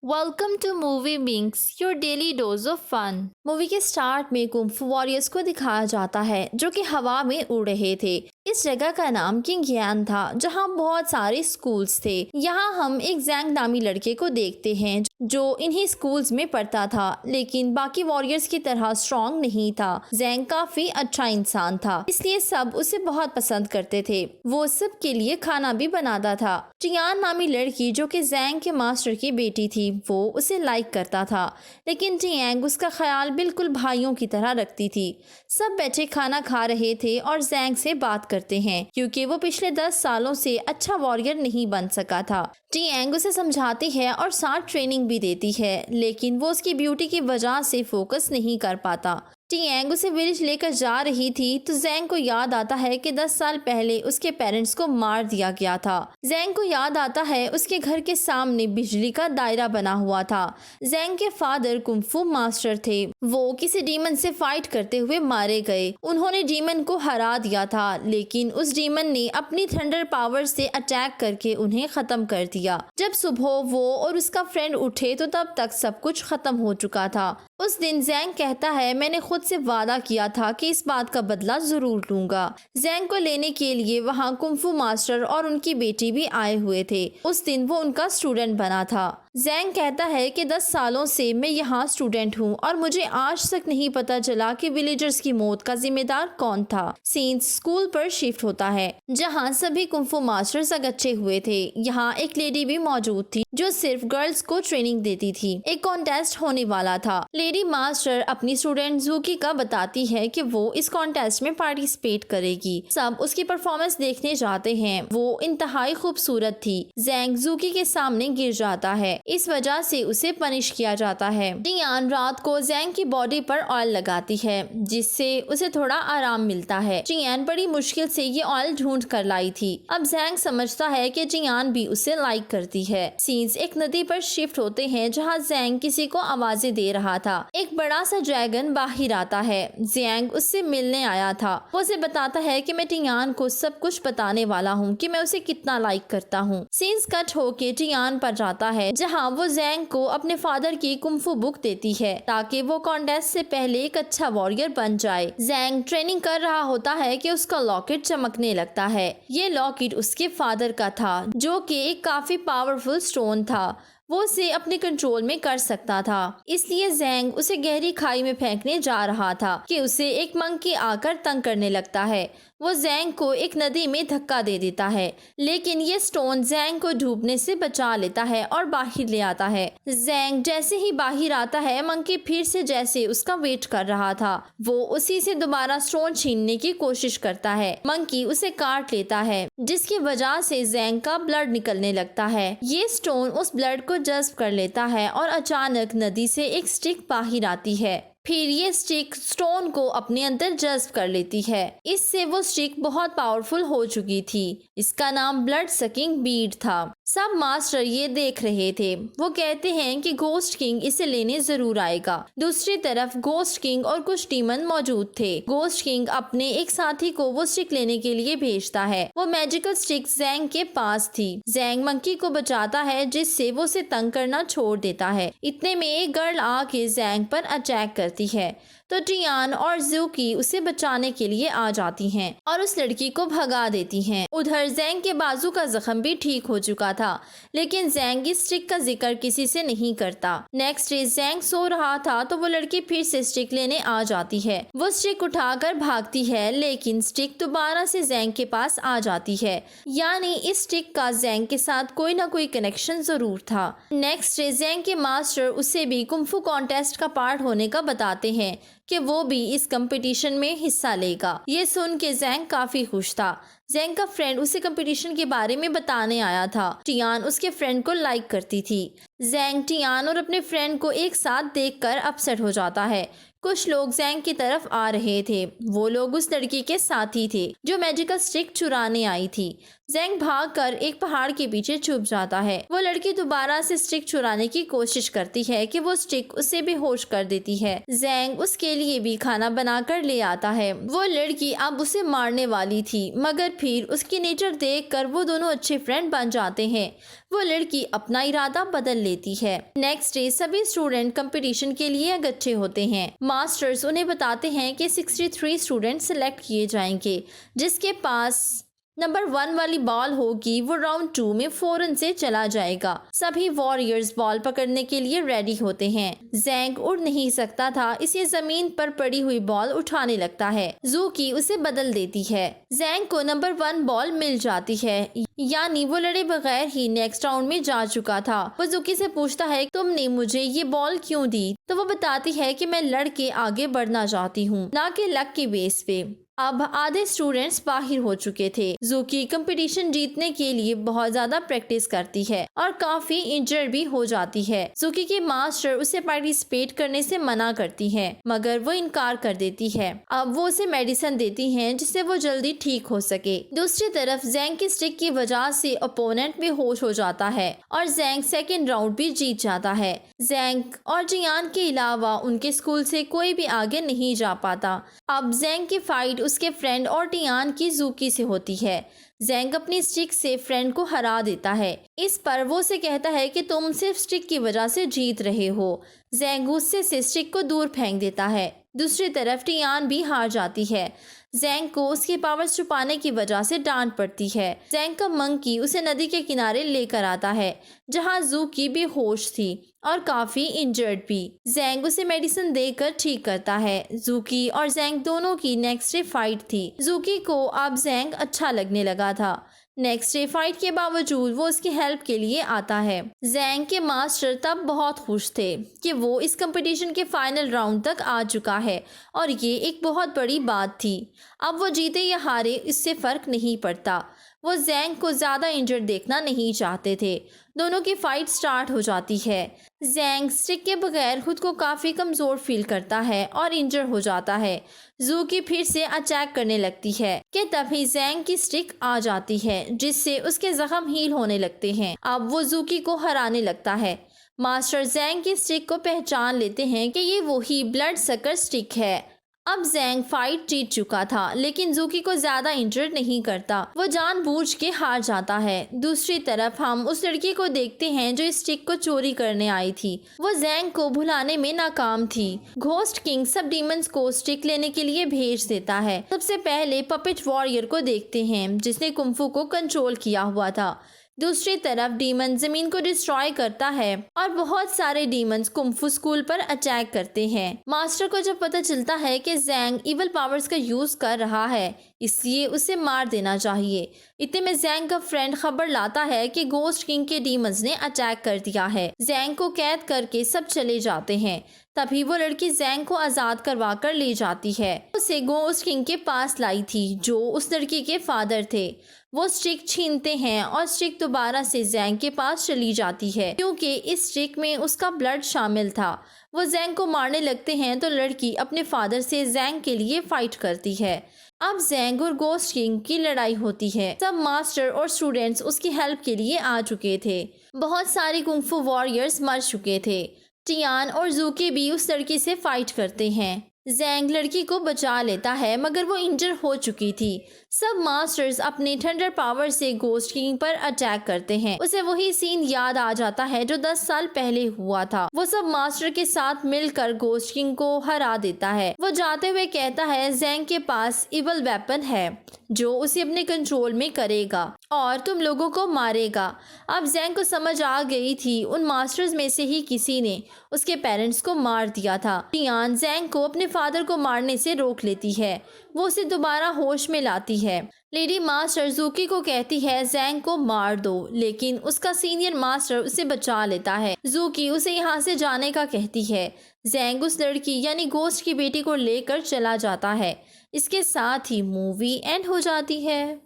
Welcome to Movie Bings your daily dose of fun. Movie के start में kung fu warriors को दिखाया जाता है जो कि हवा में उड़ रहे थे। इस जगह का नाम किंग यान था जहां बहुत सारे स्कूल्स थे। यहाँ हम एक जैंग नामी लड़के को देखते हैं जो इन्हीं स्कूल्स में पढ़ता था, लेकिन बाकी वॉरियर्स की तरह स्ट्रॉन्ग नहीं था। जैंग काफी अच्छा इंसान था, इसलिए सब उसे बहुत पसंद करते थे। वो सब के लिए खाना भी बनाता था। टियान नामी लड़की जो कि जैंग के मास्टर की बेटी थी, वो उसे लाइक करता था, लेकिन टियांग उसका ख्याल बिल्कुल भाइयों की तरह रखती थी। सब बैठे खाना खा रहे थे और जैंग से बात करते हैं क्योंकि वो पिछले 10 सालों से अच्छा वॉरियर नहीं बन सका था। टियांग उसे समझाती है और साथ ट्रेनिंग भी देती है, लेकिन वो उसकी ब्यूटी की वजह से फोकस नहीं कर पाता। टियांग उसे विलेज लेकर जा रही थी तो जैंग को याद आता है कि 10 साल पहले उसके पेरेंट्स को मार दिया गया था। जैंग को याद आता है उसके घर के सामने बिजली का दायरा बना हुआ था। जैंग के फादर कुंफू मास्टर थे, वो किसी डीमन से फाइट करते हुए मारे गए। उन्होंने डीमन को हरा दिया था, लेकिन उस डीमन ने अपनी थंडर पावर से अटैक करके उन्हें खत्म कर दिया। जब सुबह वो और उसका फ्रेंड उठे तो तब तक सब कुछ खत्म हो चुका था। उस दिन जैंग कहता है, मैंने खुद से वादा किया था कि इस बात का बदला जरूर लूंगा। जैंग को लेने के लिए वहाँ कुंफू मास्टर और उनकी बेटी भी आए हुए थे। उस दिन वो उनका स्टूडेंट बना था। जैंग कहता है कि 10 सालों से मैं यहाँ स्टूडेंट हूँ और मुझे आज तक नहीं पता चला कि विलेजर्स की मौत का जिम्मेदार कौन था। सीन्स स्कूल पर शिफ्ट होता है जहाँ सभी कुंफू मास्टर्स अगच्छे हुए थे। यहाँ एक लेडी भी मौजूद थी जो सिर्फ गर्ल्स को ट्रेनिंग देती थी। एक कॉन्टेस्ट होने वाला था। लेडी मास्टर अपनी स्टूडेंट जूकी का बताती है कि वो इस कॉन्टेस्ट में पार्टिसिपेट करेगी। सब उसकी परफॉर्मेंस देखने जाते हैं। वो इंतहाई खूबसूरत थी। जैंग जूकी के सामने गिर जाता है, इस वजह से उसे पनिश किया जाता है। टियान रात को जैंग की बॉडी पर ऑयल लगाती है जिससे उसे थोड़ा आराम मिलता है। टियान बड़ी मुश्किल से ये ऑयल ढूंढ कर लाई थी। अब जैंग समझता है कि टियान भी उसे लाइक करती है। सीन्स एक नदी पर शिफ्ट होते हैं जहाँ जैंग किसी को आवाजें दे रहा था। एक बड़ा सा ड्रैगन बाहर आता है। जैंग उससे मिलने आया था। वो उसे बताता है कि मैं टियान को सब कुछ बताने वाला हूँ कि मैं उसे कितना लाइक करता हूँ। सीन्स कट होके टियान पर जाता है जहाँ वो जैंग को अपने फादर की कुंफू बुक देती है ताकि वो कॉन्टेस्ट से पहले एक अच्छा वॉरियर बन जाए। जैंग ट्रेनिंग कर रहा होता है कि उसका लॉकेट चमकने लगता है। ये लॉकेट उसके फादर का था जो कि एक काफी पावरफुल स्टोन था। वो उसे अपने कंट्रोल में कर सकता था, इसलिए जैंग उसे गहरी खाई में फेंकने जा रहा था कि उसे एक मंकी आकर तंग करने लगता है। वो जैंग को एक नदी में धक्का दे देता है, लेकिन ये स्टोन जैंग को डूबने से बचा लेता है और बाहर ले आता है। जैंग जैसे ही बाहर आता है, मंकी फिर से जैसे उसका वेट कर रहा था, वो उसी से दोबारा स्टोन छीनने की कोशिश करता है। मंकी उसे काट लेता है जिसकी वजह से जैंग का ब्लड निकलने लगता है। ये स्टोन उस ब्लड को जज्ब कर लेता है और अचानक नदी से एक स्टिक बाहर आती है। फिर ये स्टिक स्टोन को अपने अंदर जज्ब कर लेती है। इससे वो स्टिक बहुत पावरफुल हो चुकी थी। इसका नाम ब्लड सकिंग बीड था। सब मास्टर ये देख रहे थे। वो कहते हैं कि घोस्ट किंग इसे लेने जरूर आएगा। दूसरी तरफ घोस्ट किंग और कुछ डीमन मौजूद थे। घोस्ट किंग अपने एक साथी को वो स्टिक लेने के लिए भेजता है। वो मैजिकल स्टिक जैंग के पास थी। जैंग मंकी को बचाता है जिससे वो उसे तंग करना छोड़ देता है। इतने में एक गर्ल आके जैंग पर अटैक करती है तो टियान और जूकी उसे बचाने के लिए आ जाती हैं और उस लड़की को भगा देती हैं। उधर जैंग के बाजू का जख्म भी ठीक हो चुका था, लेकिन जैंग इस स्टिक का जिक्र किसी से नहीं करता। नेक्स्ट डे जैंग सो रहा था तो वो लड़की फिर से स्टिक लेने आ जाती है। वो स्टिक उठाकर भागती है, लेकिन स्टिक दोबारा से जैंग के पास आ जाती है। यानी इस स्टिक का जैंग के साथ कोई ना कोई कनेक्शन जरूर था। नेक्स्ट डे जैंग के मास्टर उसे भी कुंफू कॉन्टेस्ट का पार्ट होने का बताते हैं कि वो भी इस कंपटीशन में हिस्सा लेगा। ये सुन के जैंग काफी खुश था। जैंग का फ्रेंड उसे कंपटीशन के बारे में बताने आया था। टियान उसके फ्रेंड को लाइक करती थी। जैंग टियान और अपने फ्रेंड को एक साथ देखकर अपसेट हो जाता है कुछ लोग जैंग की तरफ आ रहे थे। वो लोग उस लड़की के साथी थे जो मैजिकल स्टिक चुराने आई थी। जैंग भागकर एक पहाड़ के पीछे छुप जाता है। वो लड़की दोबारा से स्टिक चुराने की कोशिश करती है कि वो स्टिक उसे बेहोश कर देती है। जैंग उसके लिए भी खाना बनाकर ले आता है। वो लड़की अब उसे मारने वाली थी, मगर फिर उसकी नेचर देखकर वो दोनों अच्छे फ्रेंड बन जाते हैं। वो लड़की अपना इरादा बदल लेती है। नेक्स्ट डे सभी स्टूडेंट कंपटीशन के लिए इकट्ठे होते हैं। मास्टर्स उन्हें बताते हैं कि 63 स्टूडेंट सिलेक्ट किए जाएंगे। जिसके पास नंबर 1 वाली बॉल होगी वो राउंड 2 में फौरन से चला जाएगा। सभी वॉरियर्स बॉल पकड़ने के लिए रेडी होते हैं। जैंग उड़ नहीं सकता था, इसलिए जमीन पर पड़ी हुई बॉल उठाने लगता है। जूकी उसे बदल देती है। जैंग को नंबर 1 बॉल मिल जाती है, यानी वो लड़े बगैर ही नेक्स्ट राउंड में जा चुका था। वो जूकी से पूछता है तुमने मुझे ये बॉल क्यों दी? तो वो बताती है कि मैं लड़ के आगे बढ़ना चाहती हूँ, ना कि लक के बेस पे। अब आधे स्टूडेंट्स बाहर हो चुके थे। जूकी कंपटीशन जीतने के लिए बहुत ज्यादा प्रैक्टिस करती है और काफी इंजर्ड भी हो जाती है। जूकी की मास्टर उसे पार्टिसिपेट करने से मना करती है, मगर वो इनकार कर देती है। अब वो उसे मेडिसिन देती हैं जिससे वो जल्दी ठीक हो सके। दूसरी तरफ जैंग की स्टिक की वजह से ओपोनेंट बेहोश हो जाता है और जैंग सेकेंड राउंड भी जीत जाता है। जैंग और जियान के अलावा उनके स्कूल से कोई भी आगे नहीं जा पाता। अब जैंग की फाइट उसके फ्रेंड और टियान की जूकी से होती है। जैंग अपनी स्टिक से फ्रेंड को हरा देता है। इस पर वो उसे कहता है कि तुम सिर्फ स्टिक की वजह से जीत रहे हो। जैंग गुस्से से स्टिक को दूर फेंक देता है। दूसरी तरफ टियान भी हार जाती है। जैंग को उसके पावर्स छुपाने की वजह से डांट पड़ती है। जैंग का मंकी उसे नदी के किनारे लेकर आता है जहां जूकी बेहोश थी और काफी इंजर्ड भी। जैंग उसे मेडिसिन देकर ठीक करता है। जूकी और जैंग दोनों की नेक्स्ट डे फाइट थी। जूकी को अब जैंग अच्छा लगने लगा था। नेक्स्ट डे फाइट के बावजूद वो उसकी हेल्प के लिए आता है। जैंग के मास्टर तब बहुत खुश थे कि वो इस कंपटीशन के फाइनल राउंड तक आ चुका है और ये एक बहुत बड़ी बात थी। अब वो जीते या हारे इससे फर्क नहीं पड़ता। वो जैंग को ज्यादा इंजर्ड देखना नहीं चाहते थे। दोनों की फाइट स्टार्ट हो जाती है। जैंग स्टिक के बगैर खुद को काफी कमजोर फील करता है और इंजर हो जाता है। जूकी फिर से अटैक करने लगती है कि तभी जैंग की स्टिक आ जाती है जिससे उसके जख्म हील होने लगते हैं। अब वो जूकी को हराने लगता है। मास्टर जैंग की स्टिक को पहचान लेते हैं कि ये वही ब्लड सकर स्टिक है। अब जैंग फाइट जीत चुका था, लेकिन जूकी को ज्यादा इंजर्ड नहीं करता। वो जानबूझ के हार जाता है। दूसरी तरफ हम उस लड़की को देखते हैं जो इस स्टिक को चोरी करने आई थी। वो जैंग को भुलाने में नाकाम थी। घोस्ट किंग सब डीमंस को स्टिक लेने के लिए भेज देता है। सबसे पहले पपेट वॉरियर को देखते हैं जिसने कुंफू को कंट्रोल किया हुआ था। दूसरी तरफ डीमन जमीन को डिस्ट्रॉय करता है और बहुत सारे डीमंस कुंफू स्कूल पर अटैक करते हैं। मास्टर को जब पता चलता है कि जैंग इवल पावर्स का यूज कर रहा है, इसलिए उसे मार देना चाहिए। इतने में जैंग का फ्रेंड खबर लाता है कि घोस्ट किंग के डीमंस ने अटैक कर दिया है। जैंग को कैद करके सब चले जाते हैं। तभी वो लड़की जैंग को आजाद करवा कर ले जाती है। उसे घोस्ट किंग के पास लाई थी जो उस लड़की के फादर थे। वो स्टिक छीनते हैं और स्टिक दोबारा से जैंग के पास चली जाती है क्योंकि इस स्टिक में उसका ब्लड शामिल था। वो जैंग को मारने लगते हैं तो लड़की अपने फादर से जैंग के लिए फाइट करती है। अब जैंग और घोस्ट किंग की लड़ाई होती है। सब मास्टर और स्टूडेंट्स उसकी हेल्प के लिए आ चुके थे। बहुत सारे कुंफू वॉरियर्स मर चुके थे। टियान और जूकी भी उस लड़की से फाइट करते हैं। जैंग लड़की को बचा लेता है मगर वो इंजर हो चुकी थी। सब मास्टर्स अपने थंडर पावर से घोस्ट किंग पर अटैक करते हैं। उसे वही सीन याद आ जाता है जो 10 साल पहले हुआ था। वो सब मास्टर के साथ मिलकर घोस्ट किंग को हरा देता है। वो जाते हुए कहता है जैंग के पास इवल वेपन है जो उसे अपने कंट्रोल में करेगा और तुम लोगों को मारेगा। अब जैंग को समझ आ गई थी उन मास्टर्स में से ही किसी ने उसके पेरेंट्स को मार दिया था। टियान जैंग को अपने फादर को मारने से रोक लेती है। वो उसे दोबारा होश में लाती है। लेडी मास्टर जूकी को कहती है जैंग को मार दो, लेकिन उसका सीनियर मास्टर उसे बचा लेता है। जूकी उसे यहाँ से जाने का कहती है। जैंग उस लड़की यानी घोस्ट की बेटी को लेकर चला जाता है। इसके साथ ही मूवी एंड हो जाती है।